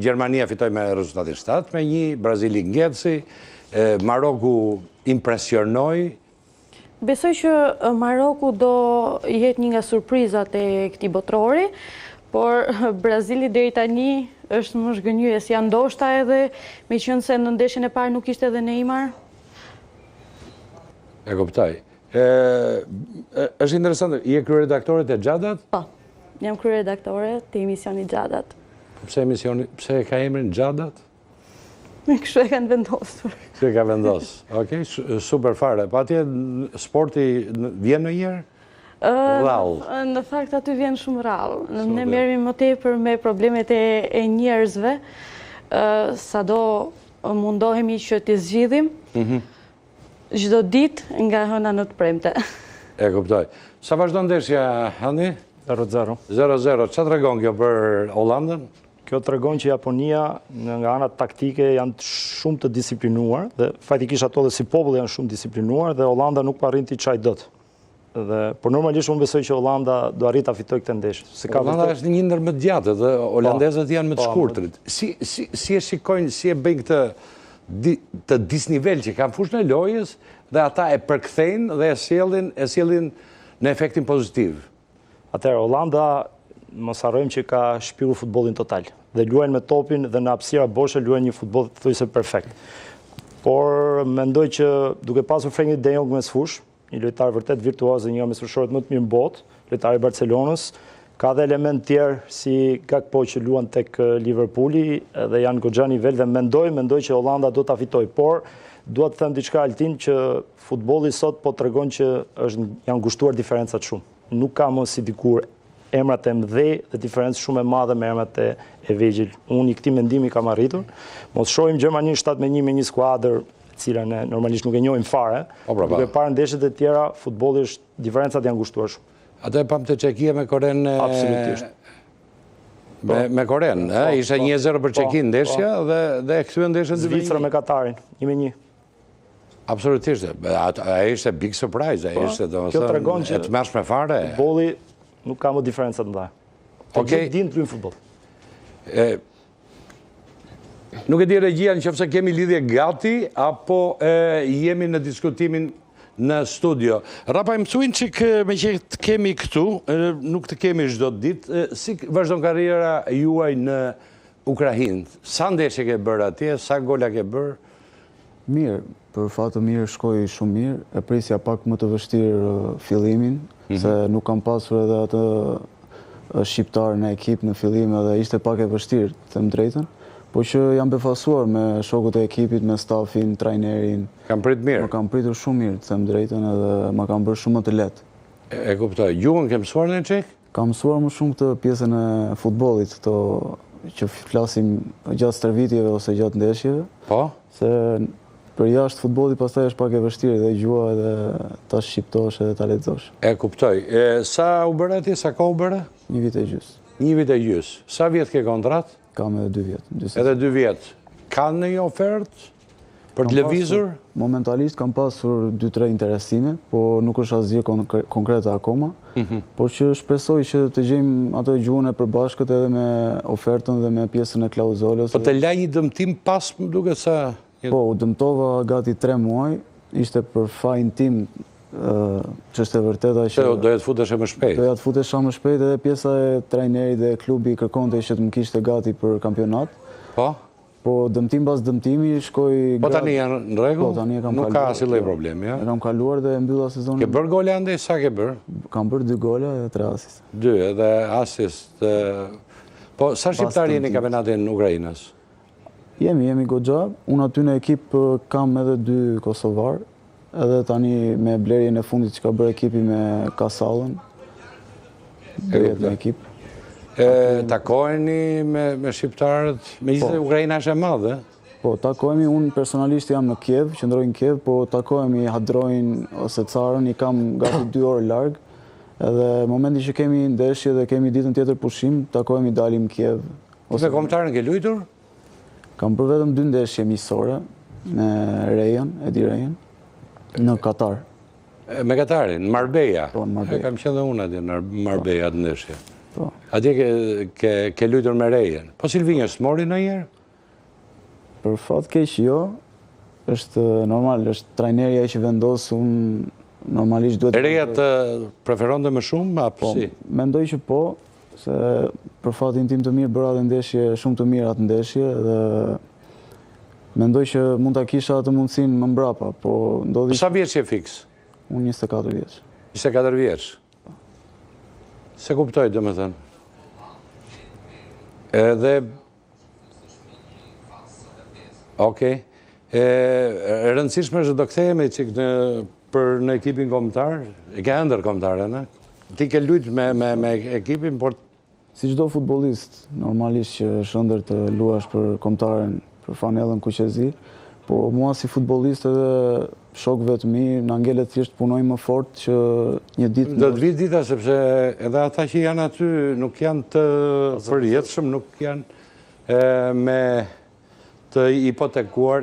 Gjermania fitoj me rezultatin 7-1, Brazili ngeci, Maroku impresionoi. Besoj që Maroku do jetë një nga surprizat e këtij botrori, por Brazili deri tani është më zhgënjyes, janë ndoshta edhe meqense në ndeshjen e parë nuk ishte edhe Neymar. E kuptoj. Është interesant, je kryeredaktore të Gjadat? Po, jam kryeredaktore të emisionit Gjadat. Pse e ka emrin Gjadat? Kështu e kanë vendosur. Kështu e ka vendosur. Okej, super fare. Pa atje sporti vjen ndonjëherë? Rrallë. Në fakt aty vjen shumë rrallë. Ne merremi më tepër me problemet e njerëzve, sado mundohemi që t'i zgjidhim çdo ditë nga hëna në të premte. E kuptoj. Sa vazhdon ndeshja, Hani? 0-0. 0-0. Çfarë tregon kjo për Hollandën? Kjo tregon që Japonia nga ana taktike janë shumë të disiplinuar dhe faktikisht ato dhe si popull janë shumë disiplinuar dhe Holanda nuk po arrin t'i çaj dot. Por normalisht unë besoj që Holanda do arrit ta fitojë këtë ndeshje. Holanda është një ndër më të gjatë dhe holandezët janë më të shkurtrit. Si e shikojnë, si e bëjnë këtë disnivel që kanë fushën e lojës dhe ata e përkthejnë dhe e sjellin në efektin pozitiv? Atëherë, Holanda mos harrojmë që ka shpikur futbollin total dhe luajnë me topin dhe në hapësira boshe luajnë një futboll thjesht perfekt. Por mendoj që duke pasur Frenkie de Jong mes fush, një lojtar vërtet virtuoz dhe një nga mesfushorët më të mirë në botë, lojtari i Barcelonës, ka dhe element tjerë si Gakpo që luan tek Liverpooli dhe janë goxha nivel dhe mendoj që Holanda do ta fitojë, por dua të them diçka Altin që futbolli sot po tregon që janë ngushtuar diferencat shumë. Nuk ka më si dikur emrat e mëdhej dhe diferencë shumë e madhe me emrat e vegjël. Unë i këtij mendimi kam arritur. Mos shohim Gjermaninë 7-1 me një skuadër cila ne normalisht nuk e njohim fare. Duke parë ndeshjet e tjera, futbolli diferencat janë ngushtuar shumë. Atë e pam të Çekia me Koren. Absolutisht. Me Koren, ishte 1-0 për Çekin ndeshja dhe e kthye ndeshjen 2-1. Zvicra me Katarin, 1-1. Absolutisht. Ai ishte big surprise, ai ishte domethënë e tmerrshme fare. Futbolli nuk ka më diferencat mëdha. Okej, din të luajnë futboll. Nuk e di regjia nëse kemi lidhje gati apo jemi në diskutimin në studio. Rapa mësuin që me që të kemi këtu, nuk të kemi çdo ditë, si vazhdon karriera juaj në Ukrainë? Sa ndeshje ke bërë atje, sa gola ke bërë? Mirë, për fat të mirë shkoi shumë mirë, e prisja pak më të vështirë fillimin, se nuk kam pasur edhe atë shqiptar në ekip në fillim edhe ishte pak e vështirë, të them drejtën. Po që jam befasuar me shokët e ekipit, me stafin, trajnerin. Kam pritur mirë? Më kam pritur shumë mirë, të them drejtën, edhe më kam bërë shumë më të lehtë. E kuptoj. Gjuhën ke mësuar në çek? Kam mësuar më shumë të pjesën e futbollit, to që flasim gjatë stërvitjeve ose gjatë ndeshjeve. Po? Se për jashtë futbollit pastaj është pak e vështirë dhe gjuha edhe ta shqiptosh edhe ta lexosh. E kuptoj. Sa u bëre atje, sa kohë u bëre? 1 vit e gjys. 1 vit e gjys. Sa vjet ke kontratë? Kam edhe 2 vjet. Edhe 2 vjet. Ka ndonjë ofertë për televizor? Momentalisht kam pasur 2-3 interesime, po nuk është asgjë konkrete akoma. Por që shpresoj që të gjejmë ato gjuhën e përbashkët edhe me ofertën dhe me pjesën e klauzolës. Po të laj një dëmtim pas, më duket sa... Po, u dëmtova gati 3 muaj, ishte për fajin tim, që është e vërteta që... Doja të futesh më shpejt. Doja të futesh më shpejt edhe pjesa e trajnerit dhe klubi kërkonte që të më kishte gati për kampionat. Po? Po dëmtim pas dëmtimi shkoj... Po tani janë në rregull? Po tani e kam kaluar. Nuk ka asnjë problem, ja? E kam kaluar dhe mbylla sezonin. Ke bërë gole andej, sa ke bërë? Kam bërë 2 gola dhe 3 asist. 2 edhe asist. Po sa shqiptar jeni në kampionatin Ukrainës? Jemi goxha. Unë aty në ekip kam edhe 2 kosovar, edhe tani me blerjen e fundit që ka bërë ekipi me Kasallën. Bëhet në ekip. Takoheni me shqiptarët, megjithëse Ukraina është e madhe? Po, takohemi, unë personalisht jam në Kiev, qëndroj në Kiev, po takohemi Hadrojnë ose Carën, i kam gati 2 orë larg, edhe momenti që kemi ndeshje dhe kemi ditën tjetër pushim, takohemi dalim Kiev. Me kombëtarën ke luajtur? Kam bërë vetëm 2 ndeshje miqësore me Rejan, Edi Rejan, në Katar. Me Katarin, në Marbella? Po, në Marbella. Kam qenë dhe unë atje në Marbella të ndeshje. Po. Atje ke luajtur me Rejen. Po Silvinja s'mori ndonjëherë? Për fat keq jo, është normal, është trajneri ai që vendos, unë normalisht duhet... Reja të preferonte më shumë, apo si? Mendoj që po, se për fatin tim të mirë bëra dhe ndeshje shumë të mirë atë ndeshje dhe mendoj që mund ta kisha atë mundësinë më mbrapa, po ndodhi... Sa vjeç je fiks? Unë 24 vjeç. 24 vjeç. Se kuptoj, domethënë. Edhe... Okej. Rëndësishme është do kthehemi çik në ekipin kombëtar, e ke ëndër kombëtare, ne? Ti ke luajt me ekipin, por... Si çdo futbollist, normalisht që është ëndër të luash për kombëtaren, për fanellën Kuqezi, po mua si futbollist edhe shokëve të mi na ngelet thjesht punoj më fort që një ditë... Do të vi dita, sepse edhe ata që janë aty nuk janë të përjetshëm, nuk janë me të hipotekuar